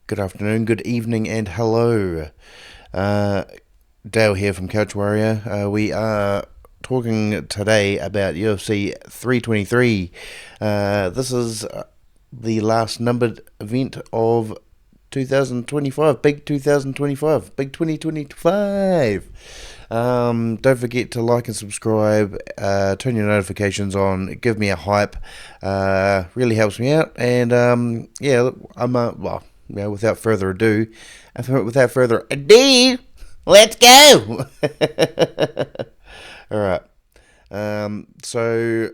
Good afternoon, good evening, and hello. Uh, Dale here from Couch Warrior. We are talking today about UFC 323. This is the last numbered event of 2025, big 2025, big 2025. Don't forget to like and subscribe, turn your notifications on, give me a hype, really helps me out. And yeah, without further ado, let's go. All right. So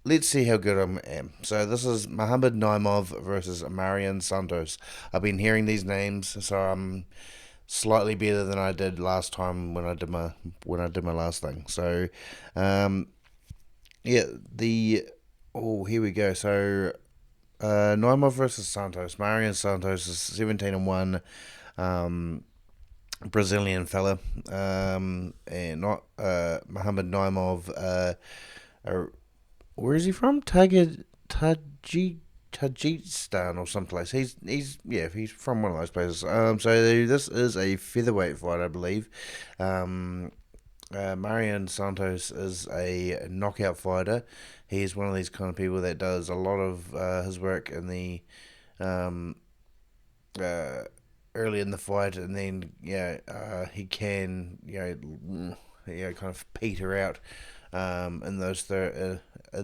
let's see how good I am. So this is Muhammad Naimov versus Marion Santos. I've been hearing these names, so I'm slightly better than I did last time when I did my last thing. So, um, yeah, the here we go. So, Naimov versus Santos. Marion Santos is 17-1. Um, Brazilian fella, and not Muhammad Naimov. Uh, where is he from? Tajikistan or someplace. He's from one of those places. So this is a featherweight fight, I believe. Um, Marion Santos is a knockout fighter. He's one of these kind of people that does a lot of his work in the um, uh, early in the fight, and then he can kind of peter out in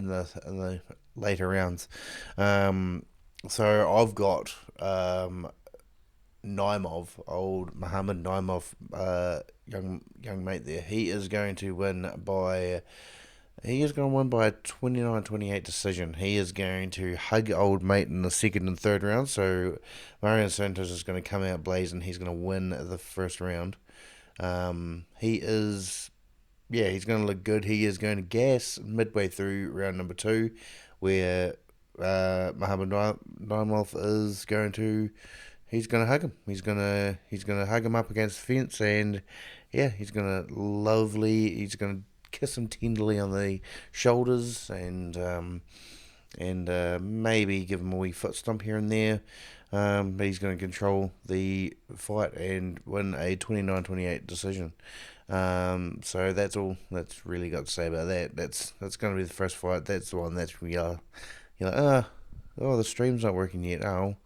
the later rounds. So I've got Naimov, old Muhammad Naimov, young mate there. He is going to win by a 29-28 decision. He is going to hug old mate in the second and third round. So Marion Santos is going to come out blazing. He's going to win the first round. He's going to look good. He is going to gas midway through round number two, where Muhammad Naimov is going to. He's going to hug him. He's gonna hug him up against the fence, and yeah, he's going to lovely. He's going to kiss him tenderly on the shoulders, and maybe give him a wee foot stomp here and there. But he's going to control the fight and win a 29-28 decision. So that's all that's really got to say about that. That's going to be the first fight. That's the one that's you're like, the stream's not working yet. Oh,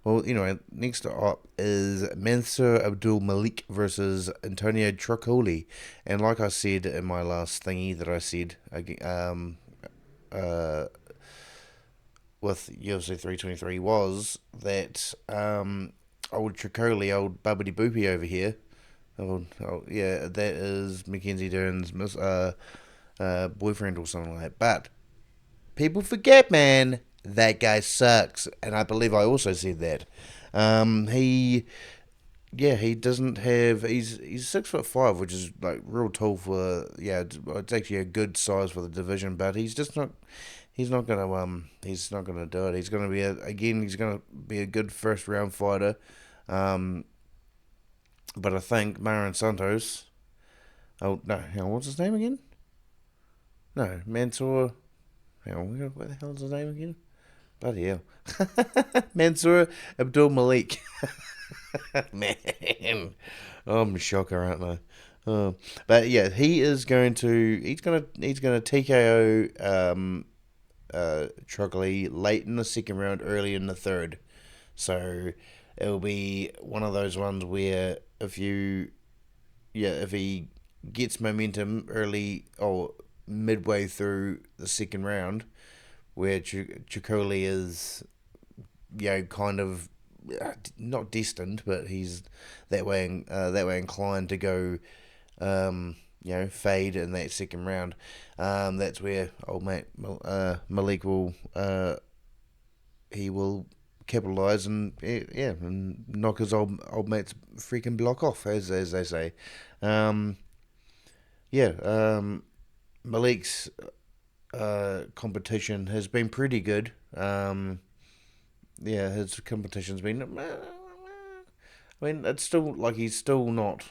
well, next up is Mansour Abdul Malik versus Antonio Trocoli. And like I said in my last thingy that I said, uh, with UFC 323 was that old Tricoli, old Bubbity Boopy over here. Yeah, that is Mackenzie Dern's boyfriend or something like that. But people forget, man, that guy sucks. And I believe I also said that. He doesn't have. He's 6'5", which is like real tall for. Yeah, it's actually a good size for the division, but he's just not. He's not gonna do it. He's gonna be He's gonna be a good first round fighter. Um, but I think Marion Santos. Oh no, hang on, what's his name again? No, Mansour. Hang on, what the hell is his name again? Bloody hell, Mansour Abdul Malik. Man, I'm a shocker, aren't I? But yeah, he is going to. He's gonna TKO Trogly late in the second round, early in the third. So it'll be one of those ones where if he gets momentum early or midway through the second round, where Chicoli is, kind of not destined, but he's that way inclined to go, fade in that second round. That's where old mate Malik will capitalize and and knock his old mate's freaking block off, as they say. Um, yeah, Malik's competition has been pretty good. His competition's been. I mean, it's still like he's still not,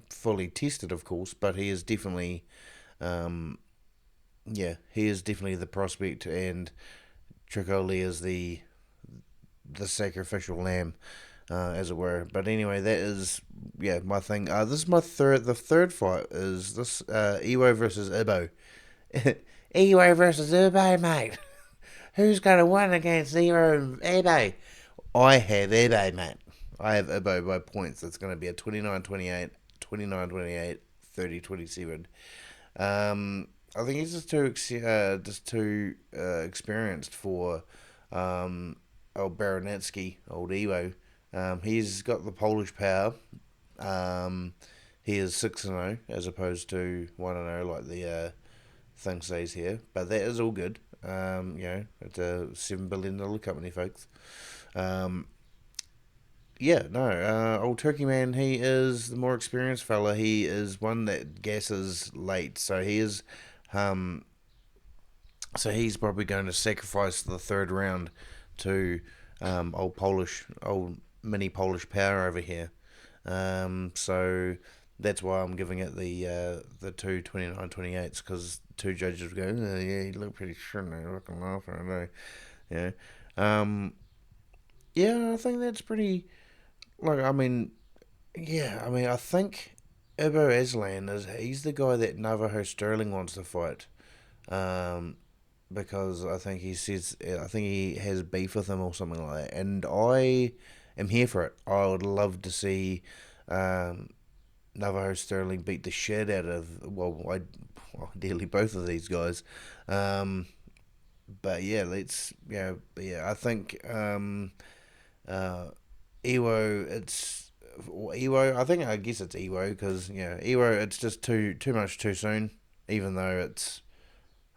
fully tested, of course, but he is definitely, um, he is definitely the prospect, and Tricoli is the sacrificial lamb. as it were. But anyway, that is my thing. This is the third fight is this Iwo versus Ibo. Iwo versus Ibo, mate. Who's gonna win against Iwo and Ibo? I have Ibo, mate. I have Ibo by points. It's going to be a 29-28, 29-28, 30-27. I think he's just too experienced for old Baronetsky, old Evo. He's got the Polish power. Um, he is 6-0 as opposed to 1-0 like the thing says here, but that is all good. It's a $7 billion company, folks. Um, no, old Turkey Man, he is the more experienced fella. He is one that gasses late, um, so he's probably going to sacrifice the third round to old mini Polish power over here. So that's why I'm giving it the two 29-28s because two judges go, oh, yeah, you look pretty sure now, looking laughing, I know, yeah. Um, I think that's pretty. Like, I think Ibo Aslan he's the guy that Navajo Sterling wants to fight. Um, because I think he has beef with him or something like that, and I am here for it. I would love to see um, Navajo Sterling beat the shit out of ideally both of these guys. Um, but yeah, I think uh, Ewo, I guess it's Ewo because Ewo. It's just too much too soon. Even though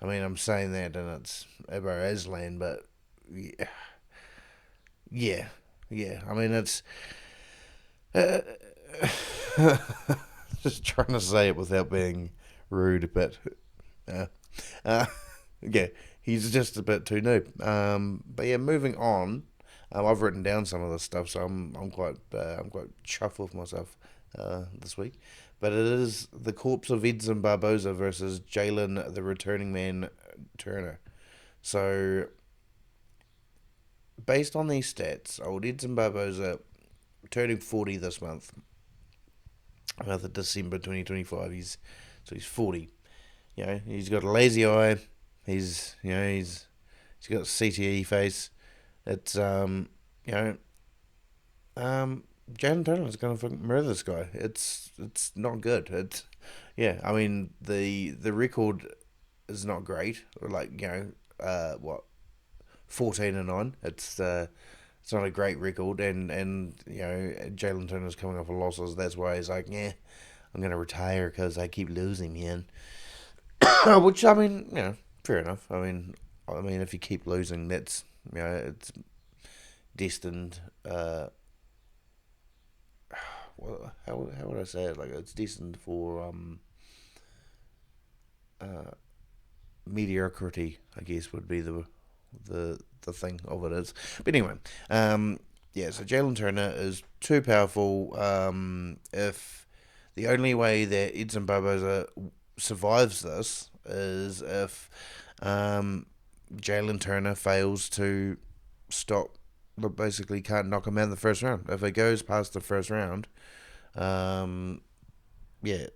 I'm saying that and it's Ibo Aslan, but yeah, yeah, yeah. It's uh, just trying to say it without being rude, but uh, uh, yeah, he's just a bit too noob. But yeah, moving on. I've written down some of this stuff, so I'm quite chuffed with myself this week. But it is the corpse of Edson Barboza versus Jalen, the returning man Turner. So based on these stats, old Edson Barboza turning 40 this month, month of December 2025. He's 40. He's got a lazy eye. He's got a CTE face. It's you know Jalen Turner is going to fucking murder this guy. It's not good. The record is not great. Like what 14-9. It's not a great record, and Jalen Turner's coming off of losses. That's why he's like, yeah, I'm going to retire because I keep losing, man. Which fair enough. If you keep losing, that's it's destined. How would I say it? Like it's destined for mediocrity. I guess would be the thing of it is. But anyway, So Jalen Turner is too powerful. If the only way that Edson Barboza survives this is if Jalen Turner fails to stop, but basically can't knock him out in the first round. If it goes past the first round, um, yeah,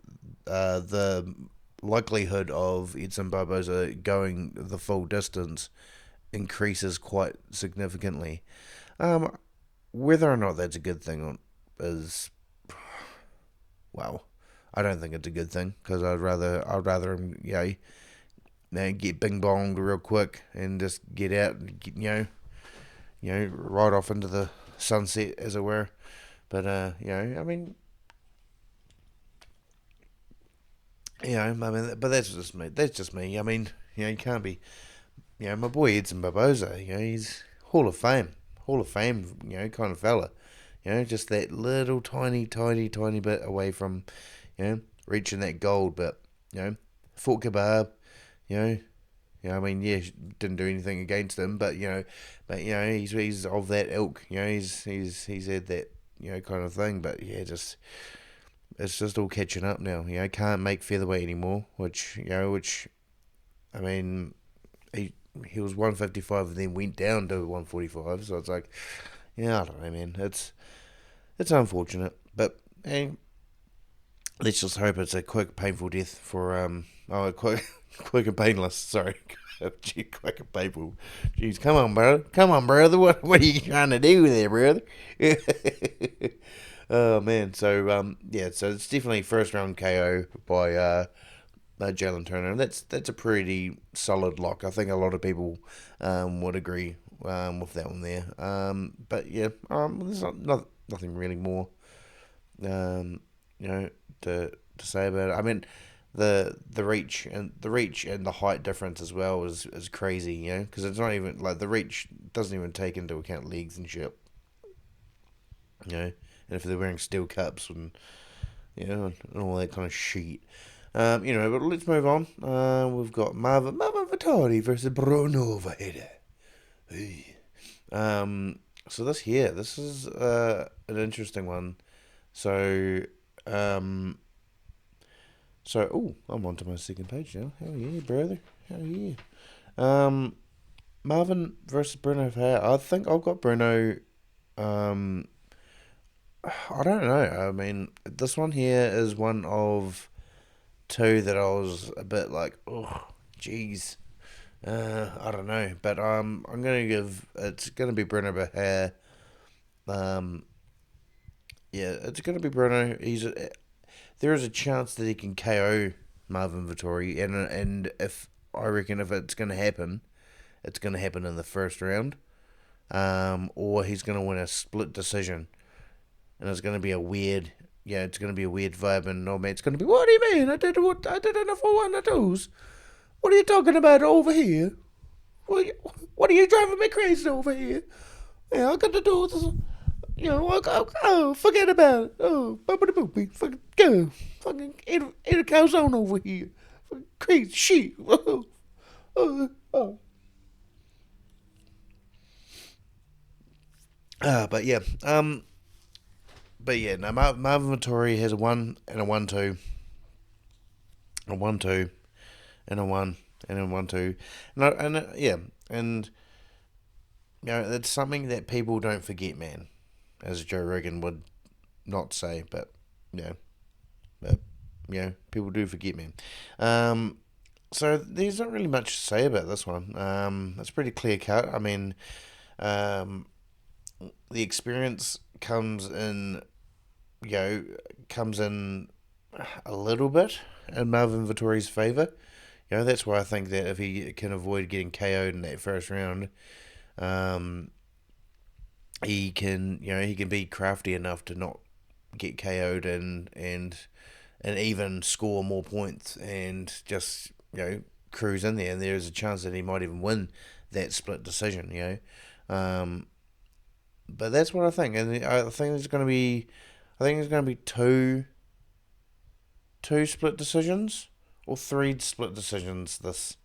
the likelihood of Edson Barboza going the full distance increases quite significantly. Um, Whether or not that's a good thing is, well, I don't think it's a good thing because I'd rather him get bing bonged real quick and just get out and right off into the sunset as it were. But but that's just me. That's just me. You can't be. My boy Edson Barboza. He's Hall of Fame. Kind of fella. Just that little tiny, tiny, tiny bit away from, reaching that gold. But Fort Kebab. You know, didn't do anything against him, but he's of that ilk. He's had that kind of thing. But it's just all catching up now. Can't make featherweight anymore, which I mean, he was 155 and then went down to 145. So it's like, I don't know, man. it's unfortunate, but hey, let's just hope it's a quick, painful death for quick, quick and painless. Sorry, gee, quick and painful. Jeez, come on, brother. Come on, brother. What are you trying to do there, brother? Oh man. So yeah. So it's definitely first round KO by Jalen Turner. That's a pretty solid lock. I think a lot of people would agree with that one there. But yeah, there's nothing really more um, you know, to say about it. I mean, the reach and the height difference as well is crazy. Because it's not even like the reach doesn't even take into account legs and shit. And if they're wearing steel caps and and all that kind of shit. But let's move on. We've got Marvin Vittori versus Bruno Veda. Hey. So this is an interesting one. So, um, I'm on to my second page now. Hell yeah, brother. Hell yeah. Um, Marvin versus Bruno Fair. I think I've got Bruno. Um, I don't know. I mean, this one here is one of two that I was a bit like, oh, jeez. I don't know, but I'm gonna give it's gonna be Bruno Bahia. Um, yeah, it's gonna be Bruno. There is a chance that he can KO Marvin Vittori, and if I reckon if it's gonna happen in the first round, or he's gonna win a split decision, and it's gonna be a weird, it's gonna be a weird vibe, and no man, it's gonna be, what do you mean? I did enough for one of those. What are you talking about over here? What are you driving me crazy over here? Yeah, I got to do this. Forget about it. Oh, bumpity boopy. Fucking go. Fucking eat a calzone over here. Fucking crazy shit. Oh, oh, oh. But yeah. No, Marvin Vittori has a 1 and a 1-2. A 1-2 and a 1 and a 1-2. Yeah. And, it's something that people don't forget, man. As Joe Rogan would not say, but, yeah. But, people do forget, man. So there's not really much to say about this one. It's pretty clear cut. I mean, um, the experience you know, comes in a little bit in Marvin Vittori's favour. That's why I think that if he can avoid getting KO'd in that first round, um, he can be crafty enough to not get KO'd and even score more points and just cruise in there. And there's a chance that he might even win that split decision. But that's what I think, and I think there's going to be two split decisions or three split decisions this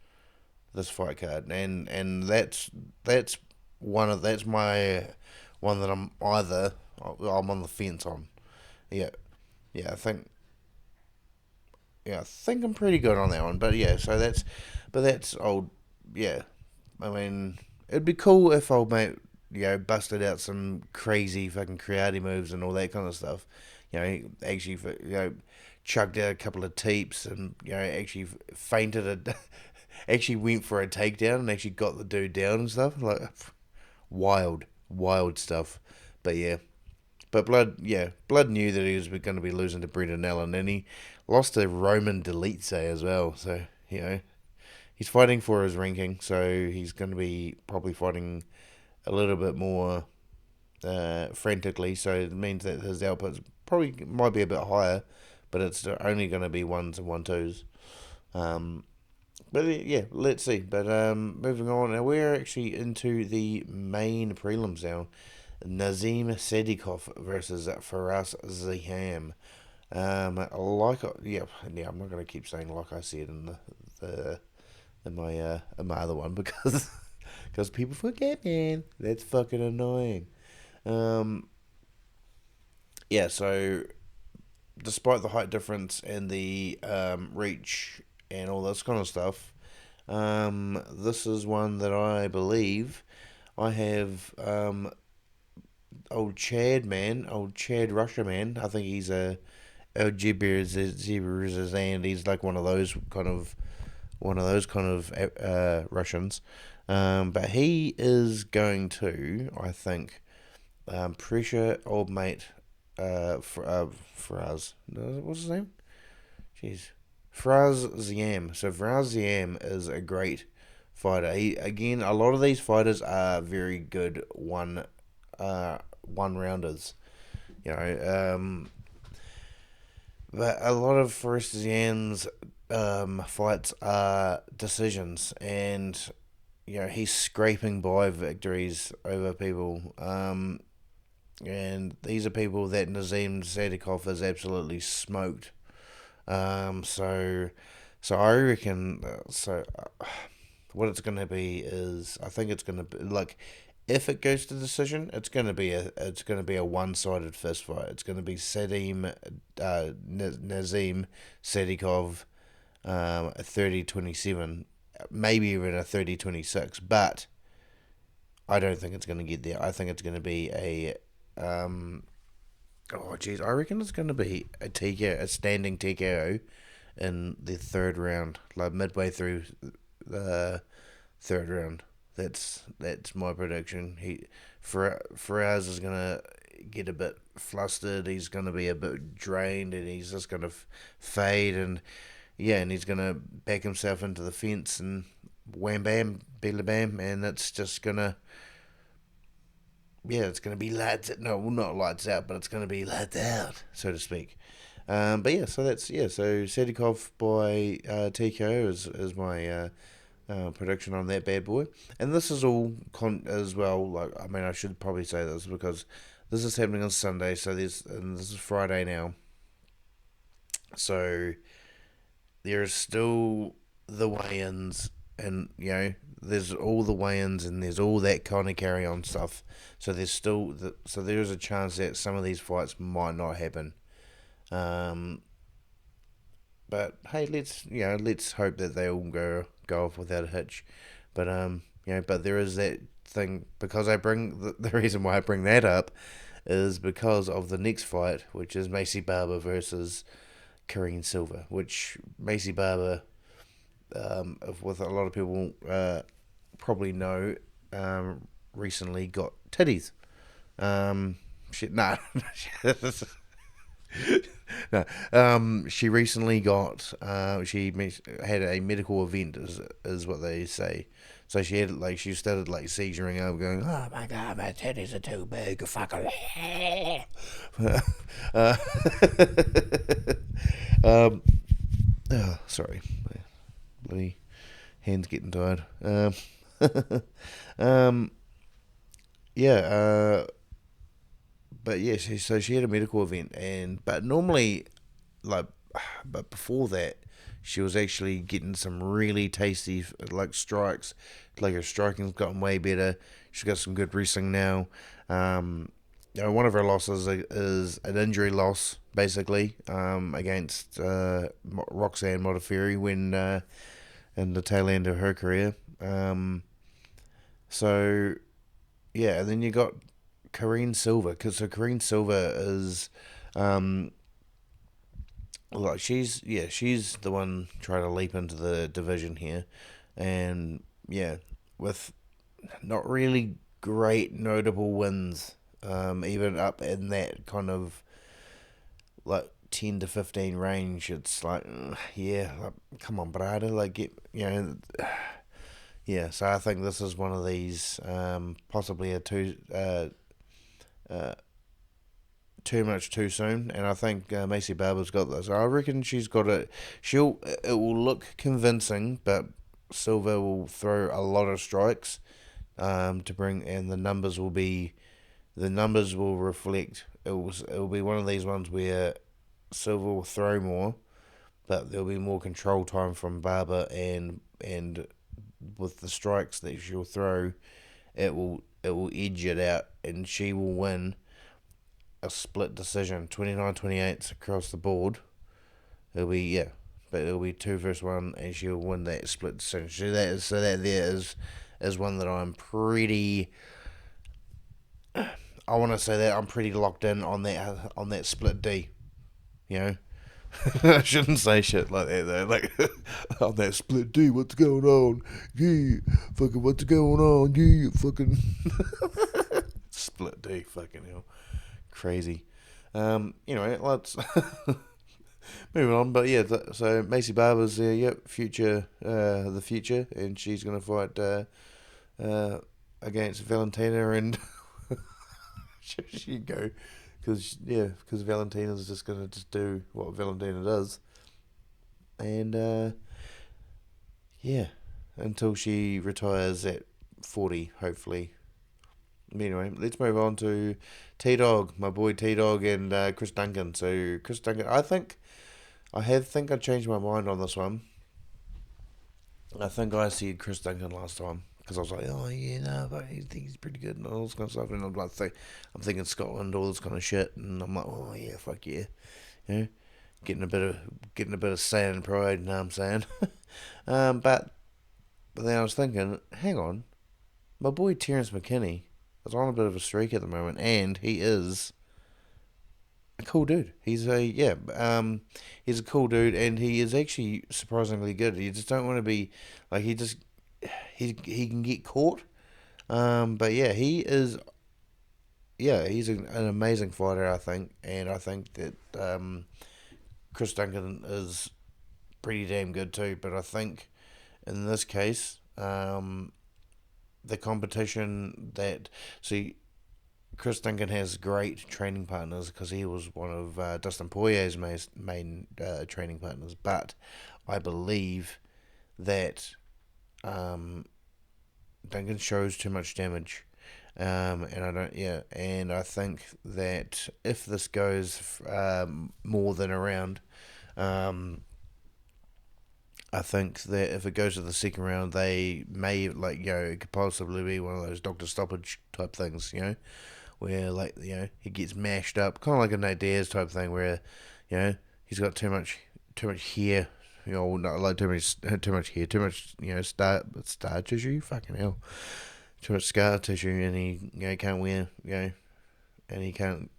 fight card, and that's that's my one that I'm on the fence on. Yeah, yeah, I think I'm pretty good on that one. But yeah, that's old. Yeah, I mean, it'd be cool if old mate, busted out some crazy fucking karate moves and all that kind of stuff. He actually, chugged out a couple of teeps and actually fainted actually went for a takedown and actually got the dude down and stuff. Like wild stuff. But yeah, but Blood knew that he was going to be losing to Brendan Allen, and he lost to Roman Delete as well. So he's fighting for his ranking, so he's going to be probably fighting a little bit more frantically. So it means that his output probably might be a bit higher, but it's only going to be ones and 1-2s. But yeah, let's see. But moving on, now we're actually into the main prelims now. Nazim Sadikov versus Faraz Ziham. I'm not gonna keep saying like I said the in my other one because because people forget, man. That's fucking annoying. Um, yeah. So despite the height difference and the reach and all this kind of stuff, this is one that I believe I have old Chad man, old Chad Russia man. I think he's a and he's like one of those kind of Russians. But he is going to, I think, pressure old mate Fraz. What's his name? Jeez. Fraz Ziam. So Fraz Ziam is a great fighter. He, again, a lot of these fighters are very good one rounders. You know, but a lot of Fraz Ziam's fights are decisions, and he's scraping by victories over people. And these are people that Nazim Sadikov has absolutely smoked. So, I reckon. What it's going to be is, I think it's going to be like, if it goes to decision, it's going to be a one sided fist fight. It's going to be Nazim Sadikov, a 30-27, maybe even a 30-26, but I don't think it's going to get there. I think it's going to be a oh jeez, I reckon it's going to be a standing TKO in the third round, like midway through the third round. That's my prediction. Faraz is gonna get a bit flustered. He's gonna be a bit drained, and he's just gonna fade, and yeah, and he's gonna back himself into the fence, and wham bam, billa bam, and it's just gonna, yeah, it's gonna be lights. No, well, not lights out, but it's gonna be lights out, so to speak. But yeah, so that's yeah. So Sedikov by TKO is my prediction on that bad boy. And this is all as well. Like, I mean, I should probably say this because this is happening on Sunday. So and this is Friday now. So there's still the weigh-ins, and there's all the weigh-ins, and there's all that kind of carry-on stuff. So there is a chance that some of these fights might not happen. Um, but hey, let's hope that they all go off without a hitch. But but there is that thing, because I bring the reason why I bring that up is because of the next fight, which is Macy Barber versus Karine Silva, which Macy Barber, with a lot of people probably know, recently got titties. She nah, no. She recently got. She had a medical event, is what they say. So she started like seizuring over, going, "Oh my god, my titties are too big, fucking." uh, sorry, my bloody hands getting tired. Um, yeah. But yeah, so she had a medical event, but normally, like, but before that, she was actually getting some really tasty like strikes. Like, her striking's gotten way better. She's got some good wrestling now. One of her losses is an injury loss, basically, against Roxanne Modafferi when in the tail end of her career. So yeah, and then you got Karine Silva, because so Karine Silva is, like, she's the one trying to leap into the division here, and yeah, with not really great notable wins, even up in that kind of like 10 to 15 range. It's like, yeah, like, come on, Brada, like, get, yeah. So I think this is one of these, possibly a uh, too much too soon, and I think Macy Barber's got this. I reckon she's got it. It will look convincing, but Silva will throw a lot of strikes, to bring, and the numbers will reflect. It will be one of these ones where Silva will throw more, but there'll be more control time from Barber, and with the strikes that she'll throw, it will edge it out, and she will win a split decision, 29-28 across the board. It'll be, yeah, but it'll be 2 versus 1, and she'll win that split decision. So that there is one that I'm pretty. I want to say that I'm pretty locked in on that split D. You know, I shouldn't say shit like that though. Like on that split D, what's going on? Yeah, fucking what's going on? Yeah, fucking split D. Fucking hell, crazy. Anyway, let's moving on. But yeah, so Macy Barber's yep, the future, and she's gonna fight uh, against Valentina, and she go because Valentina's just gonna just do what Valentina does, and yeah, until she retires at 40, hopefully. Anyway, let's move on to T Dog, my boy T Dog, and Chris Duncan. So Chris Duncan, I think I changed my mind on this one. I think I said Chris Duncan last time because I was like, oh yeah, no, but I think he's pretty good and all this kind of stuff. And I'm thinking Scotland, all this kind of shit, and I'm like, oh yeah, fuck yeah, you know, getting a bit of say and pride. You know what I'm saying? But then I was thinking, hang on, my boy Terence McKinney is on a bit of a streak at the moment, and he is a cool dude. He's a cool dude, and he is actually surprisingly good. You just don't want to be like he can get caught. But yeah, he is. Yeah, he's an amazing fighter, I think, and I think that Chris Duncan is pretty damn good too. But I think in this case, the competition that see Chris Duncan has great training partners because he was one of Dustin Poirier's main training partners. But I believe that um, Duncan shows too much damage. And I don't, yeah, and I think that if this goes more than a round, um, I think that if it goes to the second round, they may it could possibly be one of those doctor stoppage type things, where he gets mashed up, kind of like a Nate Diaz type thing, where he's got too much hair, not like too much hair, too much star tissue, fucking hell, too much scar tissue, and he can't wear and he can't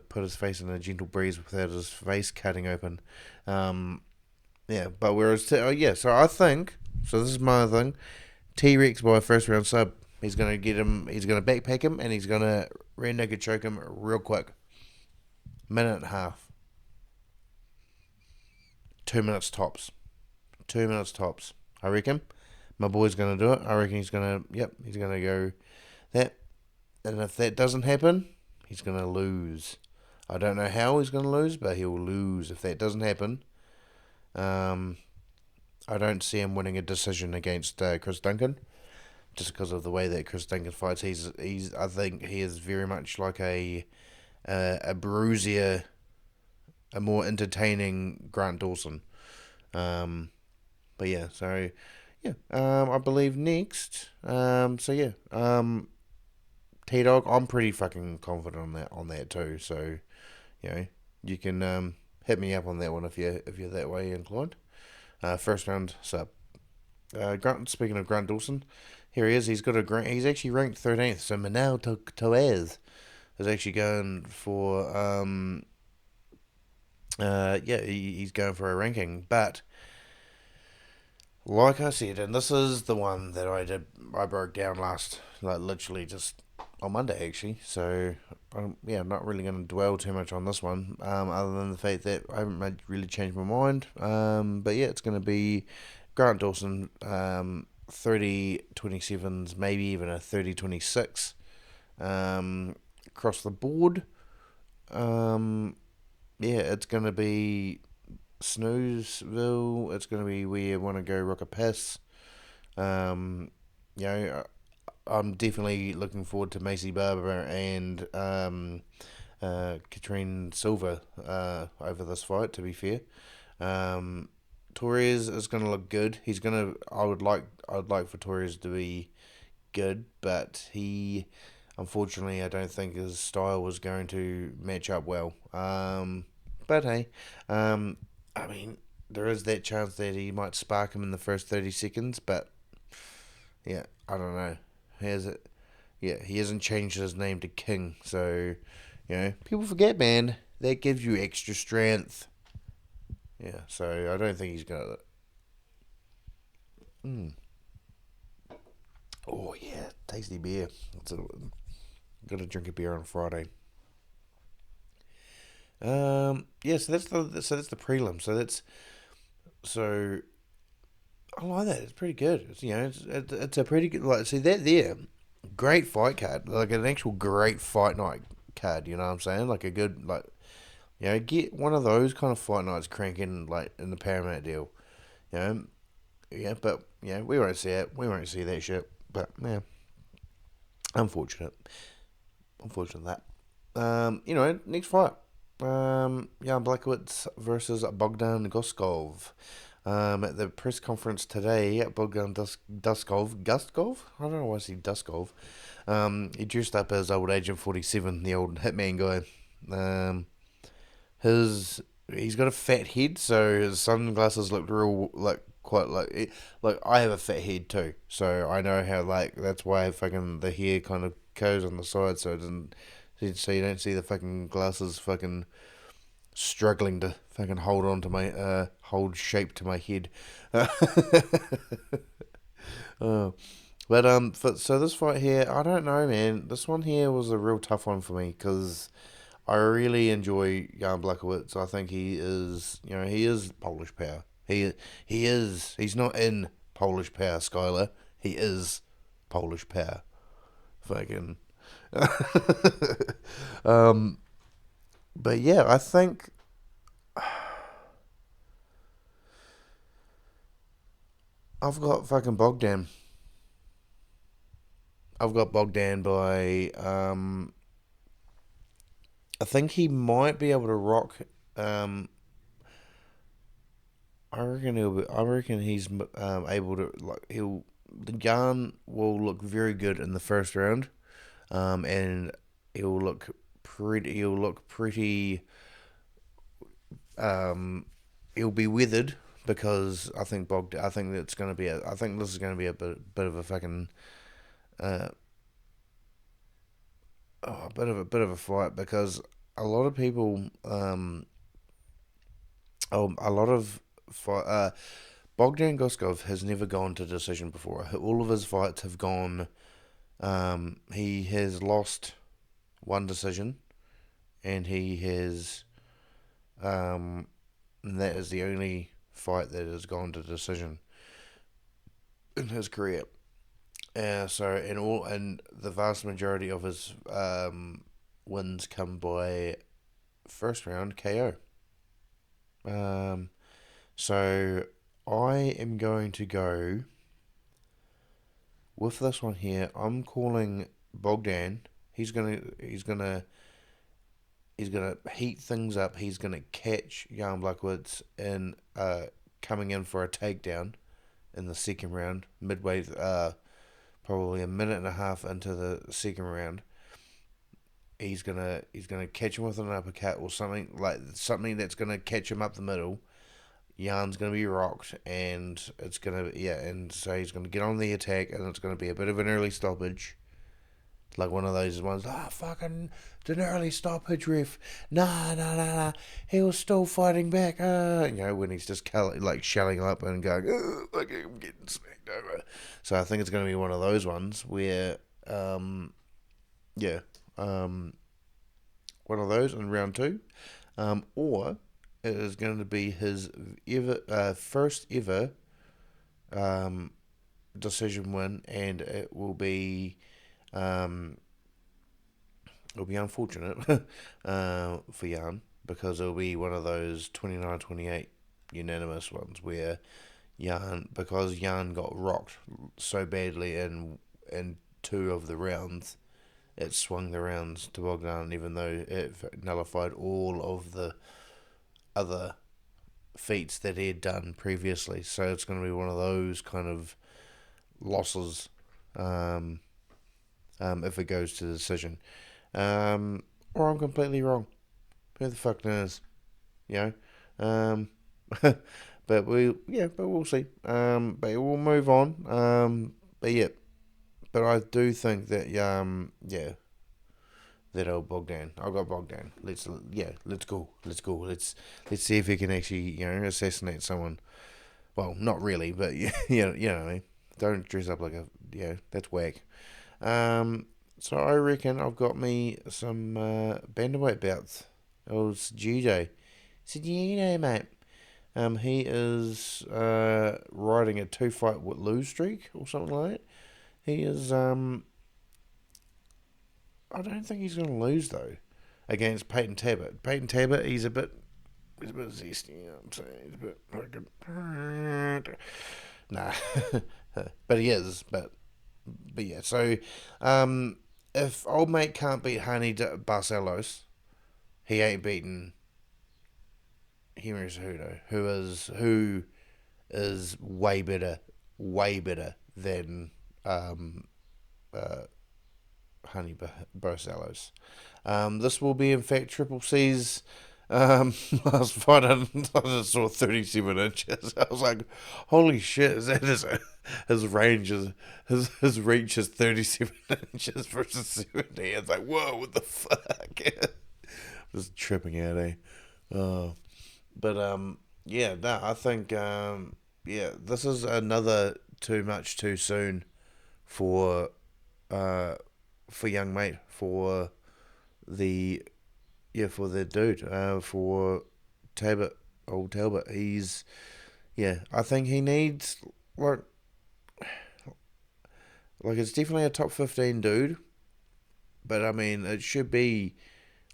put his face in a gentle breeze without his face cutting open. Um, yeah, but so I think so. This is my thing. T Rex by a first round sub. He's gonna get him. He's gonna backpack him, and he's gonna rear naked choke him real quick. Minute and a half, 2 minutes tops, 2 minutes tops. I reckon my boy's gonna do it. I reckon he's gonna. Yep, he's gonna go that. And if that doesn't happen, he's gonna lose. I don't know how he's gonna lose, but he'll lose if that doesn't happen. Um, I don't see him winning a decision against Chris Duncan, just because of the way that Chris Duncan fights. He's. I think he is very much like a bruisier, a more entertaining Grant Dawson. Um, but yeah, so yeah, I believe next. So yeah, T Dog, I'm pretty fucking confident on that too. So you know, you can hit me up on that one if you're that way inclined. First round sub. Grant. Speaking of Grant Dawson, here he is. He's actually ranked 13th. So Manel Toez is actually going for he's going for a ranking, but like I said, and this is the one that I broke down last, like literally just on Monday actually. So I'm not really going to dwell too much on this one, other than the fact that I haven't really changed my mind. But yeah, it's going to be Grant Dawson, 30-27s, maybe even a 30-26, across the board. Yeah, it's going to be Snoozeville. It's going to be where you want to go rock a piss. Um, you know, I'm definitely looking forward to Macy Barber and Katrine Silva over this fight. To be fair, Torres is going to look good. He's going to. I would like for Torres to be good, but unfortunately, I don't think his style was going to match up well. But hey, I mean, there is that chance that he might spark him in the first 30 seconds, but yeah, I don't know. Has it? Yeah, he hasn't changed his name to King. So, people forget, man. That gives you extra strength. Yeah, so I don't think he's gonna. Mm. Oh yeah, tasty beer. Gotta drink a beer on Friday. Yeah, so that's the prelim. So I like that. It's pretty good. It's a pretty good. Like, see that there, great fight card. Like an actual great fight night card. You know what I'm saying? Like a good get one of those kind of fight nights cranking like in the Paramount deal. You know, but we won't see it. We won't see that shit. But yeah, unfortunate. Unfortunate that. Next fight. Jan Blachowicz versus Bogdan Goskov. At the press conference today, Bogdan Gustkov? I don't know why I say Duskov. He dressed up as old Agent 47, the old hitman guy. Um, his he's got a fat head, so his sunglasses look real like quite like I have a fat head too, so I know how like that's why fucking the hair kind of goes on the side, so it doesn't so you don't see the fucking glasses fucking struggling to fucking hold on to my hold shape to my head. uh, so this fight here, I don't know, man. This one here was a real tough one for me because I really enjoy Jan Blachowicz. I think he is Polish power. He is. He's not in Polish power, Skylar. He is Polish power. Fucking. um, but yeah, I think I've got fucking Bogdan. I've got Bogdan by. I think he might be able to rock. Um, I reckon he's able to like he'll. The Jan will look very good in the first round, and he'll look pretty. He'll look pretty. Um, he'll be withered because I think I think it's going to be. I think this is going to be a bit of a fucking. Uh, a bit of a fight because a lot of people. A lot of fight. Bogdan Goskov has never gone to decision before. All of his fights have gone. He has lost one decision, and he has. And that is the only fight that has gone to decision in his career. And the vast majority of his wins come by first round KO. Um, so I am going to go with this one here. I'm calling Bogdan. He's gonna heat things up. He's gonna catch Jan Blachowicz in coming in for a takedown in the second round, midway probably a minute and a half into the second round. He's gonna catch him with an uppercut or something that's gonna catch him up the middle. Jan's gonna be rocked, and and so he's gonna get on the attack, and it's gonna be a bit of an early stoppage, like one of those ones. Fucking an early stoppage, ref. Nah, nah, nah, nah. He was still fighting back. When he's just like shelling up and going, like I'm getting smacked over. So I think it's gonna be one of those ones where, yeah, um, one of those in round two, or it is going to be his first ever um, decision win, and um, it'll be unfortunate for Jan because it'll be one of those 29-28 unanimous ones where because Jan got rocked so badly in two of the rounds, it swung the rounds to Bogdan, even though it nullified all of the other feats that he had done previously. So it's going to be one of those kind of losses um, if it goes to decision. Or I'm completely wrong. Who the fuck knows? You know? But we'll see. But we'll move on. But yeah, but I do think that yeah, that old Bogdan. I got Bogdan. Let's go. Let's see if he can actually assassinate someone. Well, not really, but you know what I mean. Don't dress up like a that's whack. Um, so I reckon I've got me some bantamweight bouts. It was GJ. Said mate. He is riding a 2 fight lose streak or something like that. He is I don't think he's going to lose though against Peyton Tabbitt. Peyton Tabbitt, he's a bit zesty. You know what I'm saying? He's a bit like nah, but he is. But yeah. So, if old mate can't beat Hani Barcelos, he ain't beaten Henry Cejudo, who is way better than uh, Honey Barcelos. This will be, in fact, Triple C's last fight. I just saw 37 inches. I was like, holy shit, is that his range is his reach is 37 inches versus 70. It's like, whoa, what the fuck? Just tripping out, eh? Uh, but yeah, no, I think yeah, this is another too much too soon for uh young mate the for the dude for Talbot, old Talbot. He's I think he needs like it's definitely a top 15 dude, but I mean it should be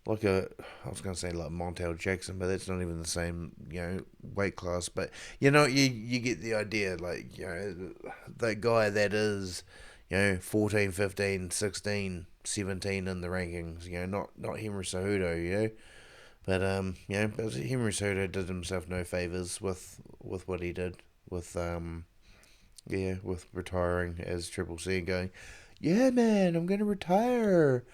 like I was gonna say like Montel Jackson, but that's not even the same weight class. But you get the idea. Like that guy that is 14, 15, 16, 17 in the rankings. Not Henry Cejudo. But Henry Cejudo did himself no favors with what he did with with retiring as Triple C and going, yeah, man, I'm gonna retire.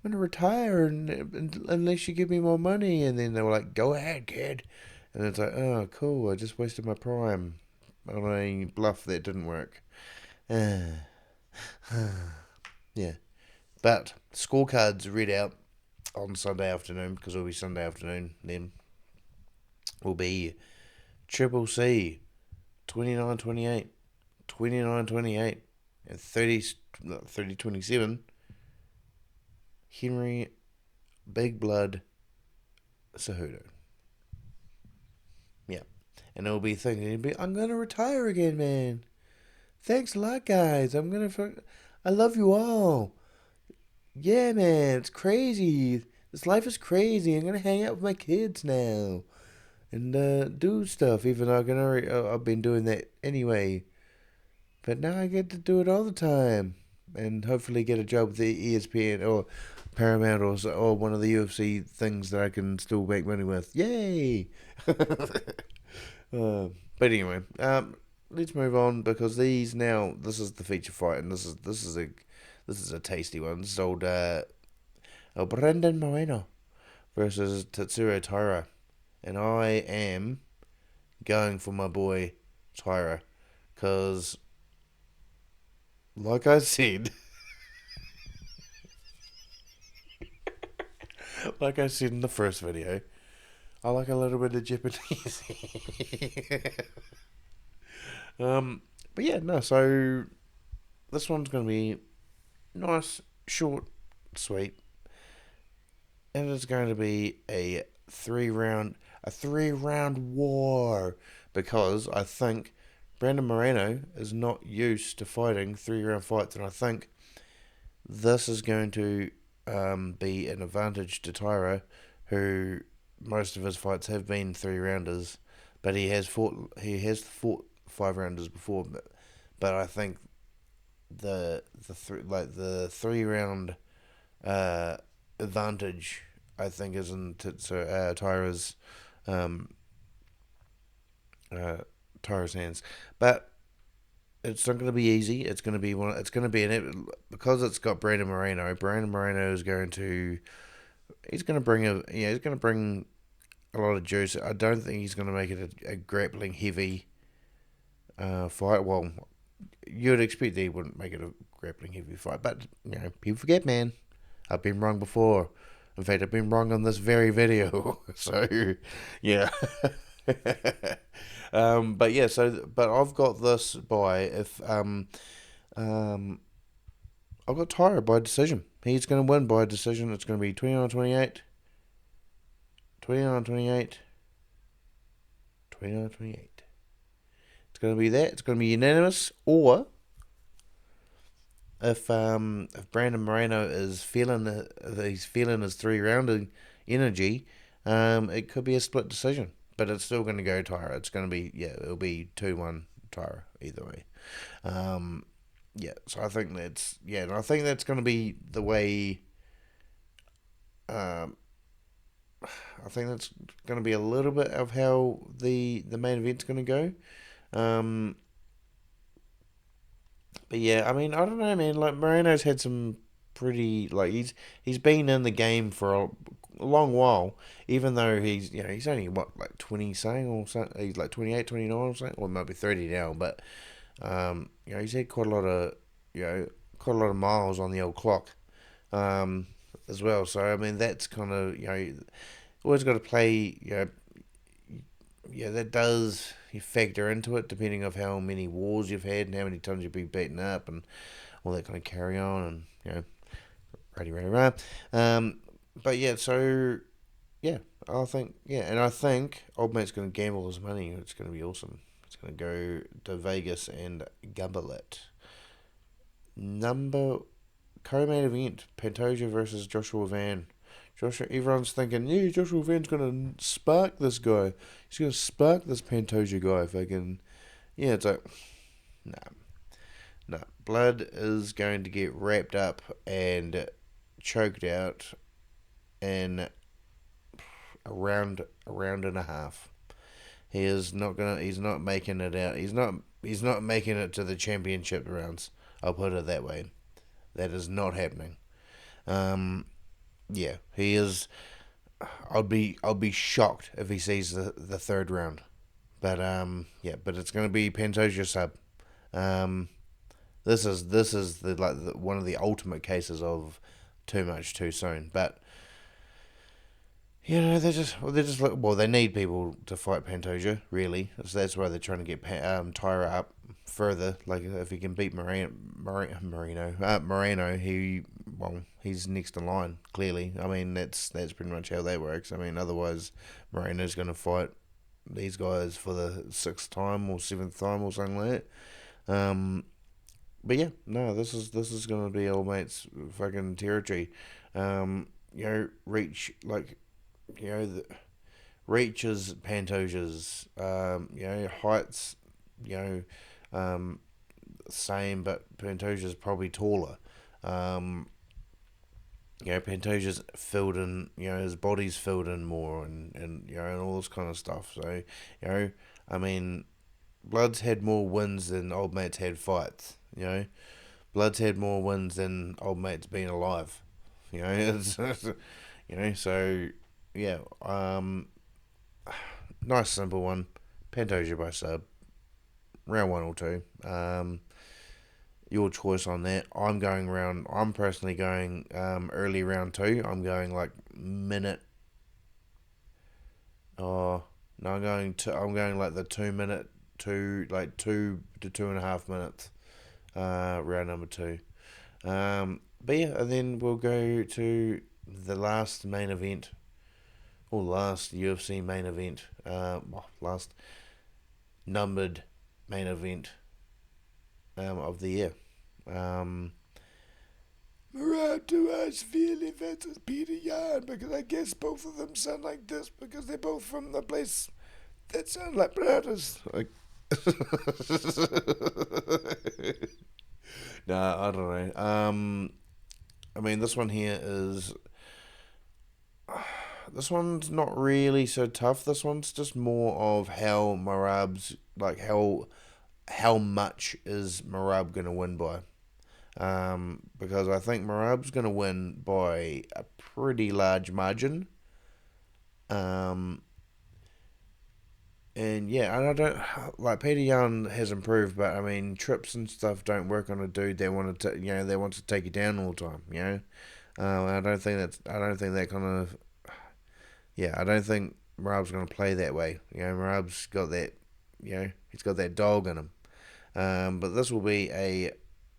I'm gonna retire unless you give me more money. And then they were like, go ahead, kid. And it's like, oh, cool. I just wasted my prime on a bluff that didn't work. yeah. But scorecards read out on Sunday afternoon, because it'll be Sunday afternoon then, will be Triple C 29-28, 29-28, and 30-27. Henry Big Blood Cejudo. Yeah. And he'll be thinking, I'm going to retire again, man. Thanks a lot, guys. I love you all. Yeah, man, it's crazy. This life is crazy. I'm going to hang out with my kids now and do stuff, even though I've been doing that anyway. But now I get to do it all the time, and hopefully get a job with the ESPN or Paramount or one of the UFC things that I can still make money with. Yay! But anyway, let's move on, because this is the feature fight, and this is a tasty one. This is Brendan Moreno versus Tatsuro Taira, and I am going for my boy Taira, because like I said, like I said in the first video, I like a little bit of Japanese. um, but yeah, no. So this one's gonna be nice, short, sweet, and it's going to be a three round war, because I think Brandon Moreno is not used to fighting 3 round fights, and I think this is going to be an advantage to Tyro, who most of his fights have been 3 rounders, but he has fought 5 rounders before, but I think the 3 round uh, advantage, I think, is in Tyra's um, uh, Tyra's hands, but it's not going to be easy. It's going to be one. It's going to be because it's got Brandon Moreno. Brandon Moreno is going to. He's going to bring He's going to bring a lot of juice. I don't think he's going to make it a grappling heavy fight. Well, you'd expect that he wouldn't make it a grappling heavy fight, but people forget, man. I've been wrong before. In fact, I've been wrong on this very video. So, yeah. But yeah, but I've got this by if um I've got Tyra by decision. He's going to win by decision. It's going to be 29-28, 29-28, 29-28. It's going to be that. It's going to be unanimous, or if Brandon Moreno is he's feeling his 3 round energy, it could be a split decision. But it's still going to go Tyra. It's going to be it'll be 2-1 Tyra either way. Um, so I think and I think that's going to be the way. Um, I think that's going to be a little bit of how the main event's going to go. Um, but yeah, I mean, I don't know, man. Like Moreno's had some pretty he's been in the game for a long while. Even though he's only what like 20 saying or something. He's like 28, 29 or something. Or maybe 30 now. But he's had quite a lot of miles on the old clock. Um, as well. So I mean, that's kind of always got to play. That does you factor into it depending of how many wars you've had and how many times you've been beaten up and all that kind of carry on and ready, ready, ready. But yeah, so yeah, I think old mate's going to gamble his money. It's going to be awesome. It's going to go to Vegas and gamble it. Number co-main event: Pantoja versus Joshua Van. Everyone's thinking, yeah, Joshua Van's gonna spark this guy. He's gonna spark this Pantoja guy if I can. Yeah, it's like, nah, nah. Blood is going to get wrapped up and choked out in a round and a half. He is not gonna. He's not making it out. He's not. He's not making it to the championship rounds. I'll put it that way. That is not happening. Um, yeah, he is. I'll be shocked if he sees the 3rd round. But but it's gonna be Pantoja sub. Um, this is one of the ultimate cases of too much too soon. But they need people to fight Pantoja really. So that's why they're trying to get Tyra up further. Like if he can beat Moreno, he's next in line. Clearly, I mean that's pretty much how that works. I mean otherwise Moreno's going to fight these guys for the 6th time or 7th time or something like that. But yeah, no, this is going to be old mate's fucking territory. Reach the reach is Pantoja's. Heights, you know, um, same, but Pantoja's probably taller. Um, Pantoja's filled in. His body's filled in more, and all this kind of stuff. So, I mean, Blood's had more wins than Old Mate's had fights. Blood's had more wins than Old Mate's been alive. It's, so yeah. Nice simple one. Pantoja by sub. Round 1 or 2. Your choice on that. I'm personally going early round 2. I'm going like minute. Oh no, I'm going like the 2 minute, 2 to 2.5 minutes. Round number 2. But yeah, and then we'll go to the last main event, or last UFC main event. Last numbered main event of the year. Merab to Asheville versus Peter Yan, because I guess both of them sound like this because they're both from the place that sound like brothers. Like, nah, I don't know. I mean, this one here is. This one's not really so tough. This one's just more of how Merab's like how much is Merab gonna win by. Because I think Merab's going to win by a pretty large margin. Um, And yeah, and I don't like Peter Young has improved, but I mean trips and stuff don't work on a dude that want to they want to take you down all the time. I don't think that kind of I don't think Merab's going to play that way. Merab's got that he's got that dog in him. But this will be a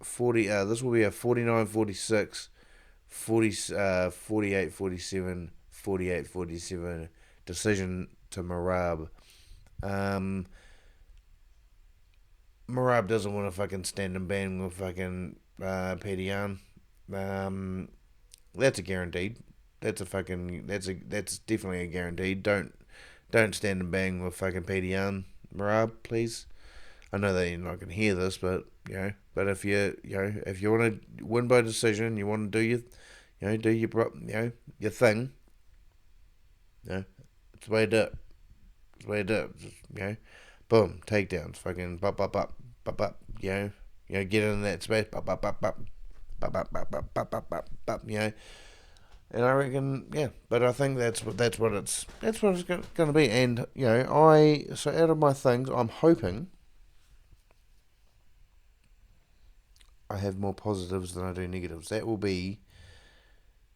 40. This will be a 49-46, 48-47, 48-47 decision to Merab. Um, Merab doesn't want to fucking stand and bang with fucking Peter Yan. Um, that's a guaranteed. That's definitely a guaranteed. Don't stand and bang with fucking Peter Yan, Merab, please. I know that you're not gonna hear this, but if if you want to win by decision, you want to do your thing. It's the way to do it. It's the way to do it. Just, boom, takedowns, fucking bop bop bop bop bop. Get in that space, bop bop bop bop bop bop bop bop bop bop bop bop. And I reckon, but I think that's what it's going to be. And so out of my things, I'm hoping I have more positives than I do negatives. That will be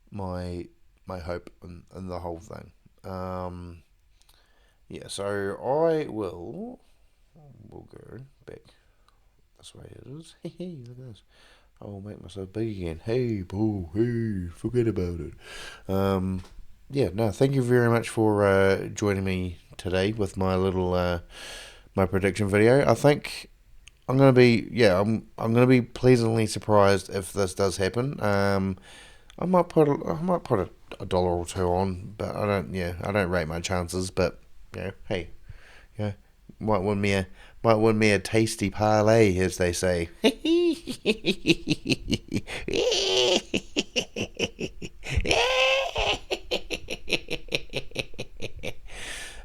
my hope in the whole thing. So I will go back this way. It is. Hey, look at this. I will make myself big again. Hey, Paul. Hey, forget about it. No. Thank you very much for joining me today with my little my prediction video. I think I'm gonna be I'm gonna be pleasantly surprised if this does happen. I might put a dollar or two on, but I don't rate my chances. But hey, yeah, might win me a tasty parlay, as they say.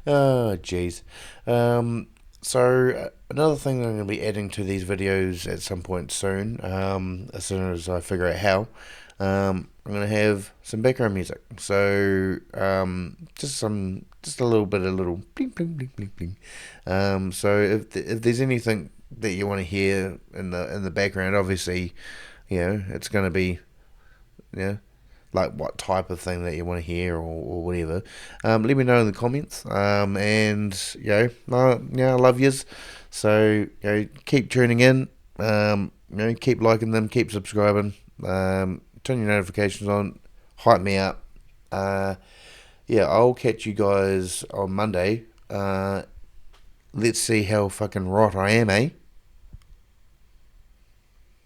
Oh, jeez. So another thing that I'm going to be adding to these videos at some point soon, as soon as I figure out how, I'm going to have some background music. So just a little bit of little bling bling bling bling bling. So if there's anything that you want to hear in the background, obviously, it's going to be like what type of thing that you want to hear or whatever. Let me know in the comments. And I love yous. So keep tuning in. Keep liking them, keep subscribing. Turn your notifications on. Hype me up. I'll catch you guys on Monday. Let's see how fucking right I am, eh?